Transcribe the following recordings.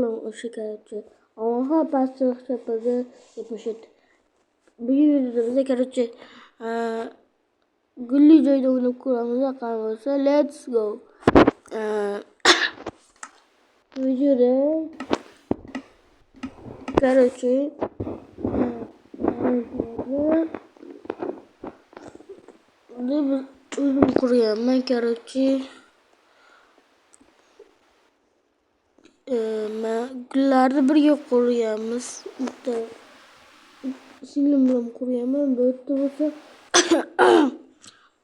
bilan o'sha короче. Aha pastroq chapaga yapışıt. Bu videoda bize короче gulli joyda o'ynab ko'ramiz. Qani bo'lsa, let's go. Videoda короче biz o'zim qurganman короче. Gullarni birga qurganmiz. Bitta singlim bilan qurganman. Bu yerda bo'lsa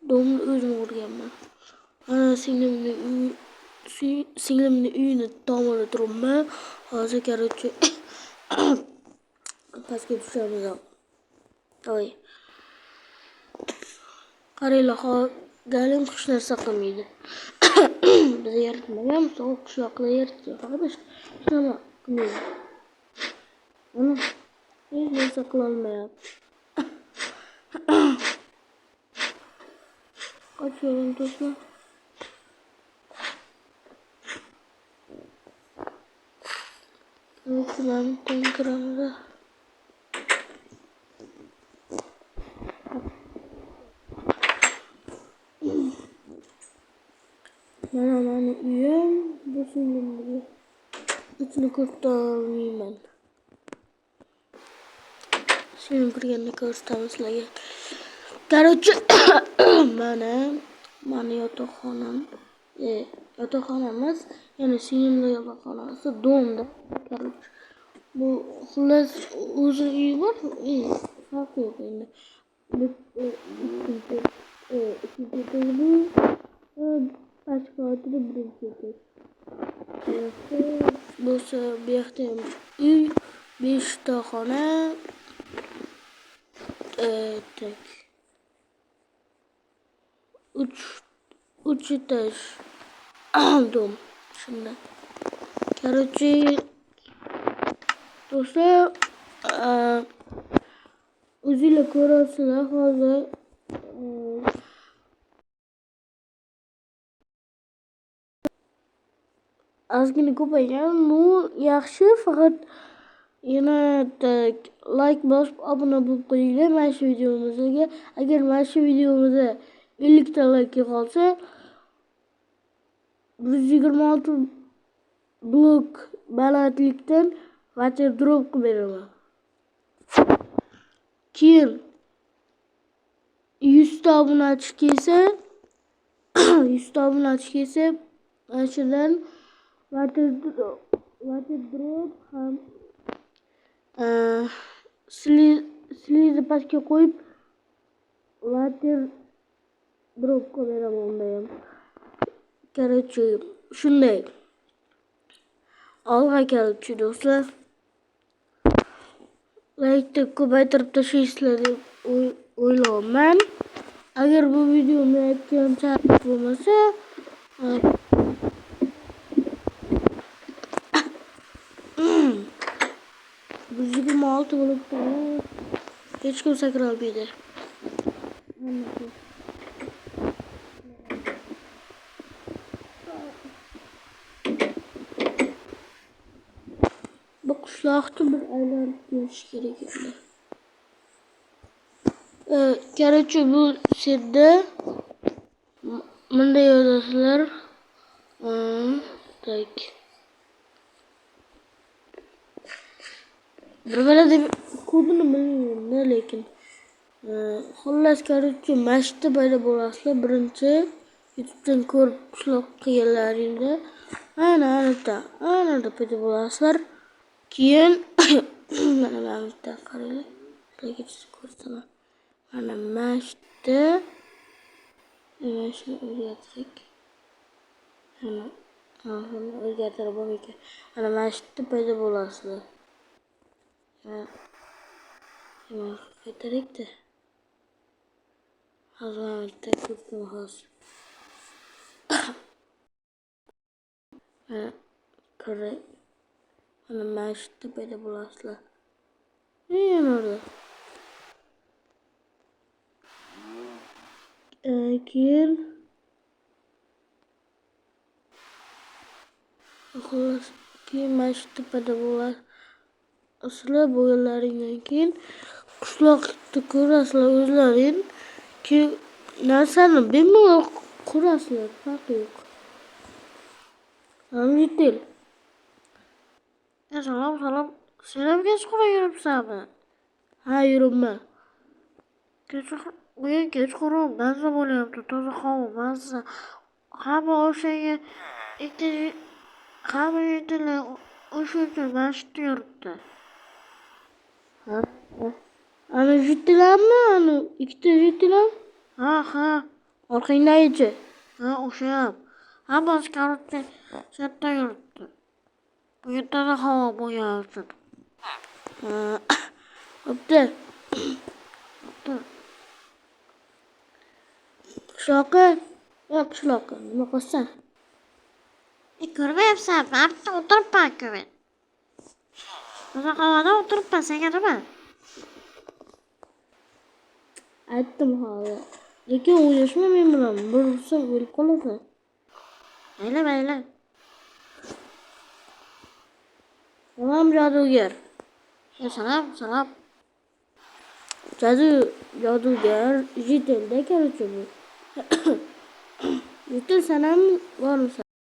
domni o'zim qurganman. Mana singlimni uyini tomonda turibman. Hozir короче pastga tushamiz. Oy. Qaranglar, galim hech narsa qilmaydi. Biz yaratmagan, sovuq qishloqlar yaratgan. Faqat nima qilmaydi. Mana hech narsa qila olmayapti. Qoching do'stlar. O'zim tankiramda. Mana uyim, bu singlimga. Ichini ko'rsaolmayman. Singlim kirganda ko'rsatamiz sizlarga. Короче, mana yotoqxonam. Yotoqxona emas, ya'ni singlimning yotoqxonasi domda. Короче, bu xullas o'zi uyi bor, farqi yo'q endi. Pastga o'tirib birinchi etaj. Bo'lsa, bu yoqda ham uy, 5 ta xona. Tak. 3 etaj dom. Shunda. Короче, do'stlar, o'zingizlar ko'rasizlar hozir. Ozgina ko'paygan, bu yaxshi, faqat yana like bosib obuna bo'lib qo'yinglar mana shu videomizga. Agar mana shu videomizga 50 ta like qolsa, 126 blok balandlikdan water drop qilib beraman. Keyin 100 ta obunachi kelsa, 100 ta obunachi kelsa, mana shundan water drop ham sizlarni pastga qo'yib water drop qilib beraman unda ham. Короче, shunday. Olg'a короче do'stlar. Like'ni ko'paytirib tashlaysizlar deb o'ylayman. Agar bu videoni aytgan shart bo'lmasa, 126 bo'lib qoladi. Hech kim sakra olmaydi. Bu qishloqni bir aylanib ko'rish kerak edi. Короче, bu yerda bunday yozasizlar. Tak. Bir deb kodini bilmayman, lekin xullas короче, mashqda paydo bo'lasizlar. Birinchi YouTube'dan ko'rib qishloq qilganlaringda ana paydo bo'lasizlar. Keyin mana bitta qaranglar. Sizlarga ko'rsataman. Mana mashqda shuni o'rgatsak. Mana o'rgatib bo'lmaydi. Mana mashqda paydo bo'lasizlar. Qaytarakda. Hazmatda ko'rdim hozir. Qarang. Mana mashqda paydo bo'lasizlar. Yana orada. Keyin xullas keyin mana shu tepada bo'lasizlar, bo'yinlaringdan keyin qishloqni ko'rasizlar o'zlaring. Keyin narsani bemalol ko'rasizlar, farqi yo'q. Hamidil. Salom salom. Sen ham kechqurun yuribsanmi? Ha, yuribman. Bugun kechqurun mazza bo'lyapti, toza havo mazza. Hamma o'shanga hamma yerdalar o'sha masjidda yuribdi. Ana jutilarmi? Ana ikkita jutilar? Ha. Orqangdagichi? Ha, o'sha ham. Hammasi karavotda shartta yuribdi. Bu yerda havo bo'lyapti. Bo'pti. Qishloqqa? Yo'q, qishloqqa. Nima qilsan? Ko'rmayapsanmi? Bitta o'tiribman-ku men. Toza havoda o'tiribman, senga nima? Aytdim hali. Lekin o'ylashma men bilan. Bir ursam o'lib qolasan. Mayli. Salom jodugar. Salom. Jodugar Jitilda, короче bu. Jitil, sen ham bormisan?